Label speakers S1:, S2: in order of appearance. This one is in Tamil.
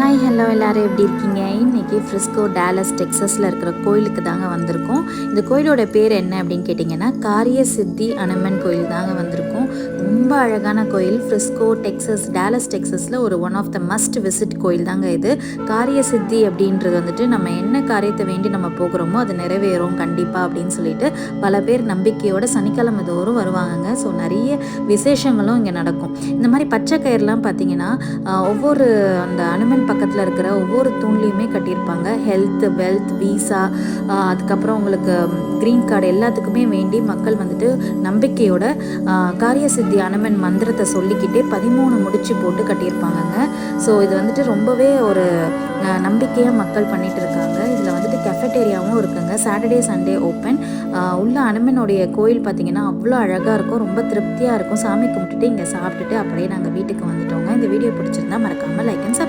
S1: ஹாய் ஹலோ எல்லோரும் எப்படி இருக்கீங்க? இன்றைக்கி ஃப்ரிஸ்கோ டாலஸ் டெக்ஸஸில் இருக்கிற கோயிலுக்கு தாங்க வந்திருக்கோம். இந்த கோயிலோட பேர் என்ன அப்படின்னு கேட்டிங்கன்னா, காரிய சித்தி அனுமன் கோயில் தாங்க வந்திருக்கோம். ரொம்ப அழகான கோயில். ஃப்ரிஸ்கோ டெக்ஸஸ், டாலஸ் டெக்ஸஸில் ஒரு one of the must visit கோயில் தாங்க இது. காரிய சித்தி அப்படின்றது வந்துட்டு நம்ம என்ன காரியத்தை வேண்டி நம்ம போகிறோமோ அது நிறைவேறும் கண்டிப்பாக அப்படின்னு சொல்லிட்டு பல பேர் நம்பிக்கையோட சனிக்கிழமை தோறும் வருவாங்கங்க. ஸோ நிறைய விசேஷங்களும் இங்கே நடக்கும். இந்த மாதிரி பச்சை கயிறுலாம் பார்த்திங்கன்னா ஒவ்வொரு அந்த அனுமன் பக்கத்தில் இருக்கிற ஒவ்வொரு தூண்லேயுமே கட்டியிருப்பாங்க. ஹெல்த், வெல்த், வீசா, அதுக்கப்புறம் உங்களுக்கு க்ரீன் கார்டு எல்லாத்துக்குமே வேண்டி மக்கள் வந்துட்டு நம்பிக்கையோட காரிய சித்தி அனுமன் மந்திரத்தை சொல்லிக்கிட்டே 13 முடிச்சு போட்டு கட்டியிருப்பாங்கங்க. ஸோ இது வந்துட்டு ரொம்பவே ஒரு நம்பிக்கையாக மக்கள் பண்ணிகிட்டு இருக்காங்க. இதில் வந்துட்டு கெஃபட்டேரியாவும் இருக்குங்க. Saturday Sunday open. உள்ள அனுமனுடைய கோயில் பார்த்திங்கன்னா அவ்வளோ அழகாக இருக்கும், ரொம்ப திருப்தியாக இருக்கும். சாமி கும்பிட்டுட்டு இங்கே சாப்பிட்டுட்டு அப்படியே நாங்கள் வீட்டுக்கு வந்துட்டோங்க. இந்த வீடியோ பிடிச்சிருந்தா மறக்காமல் லைக் அண்ட் சப்ஸ்கிரைப்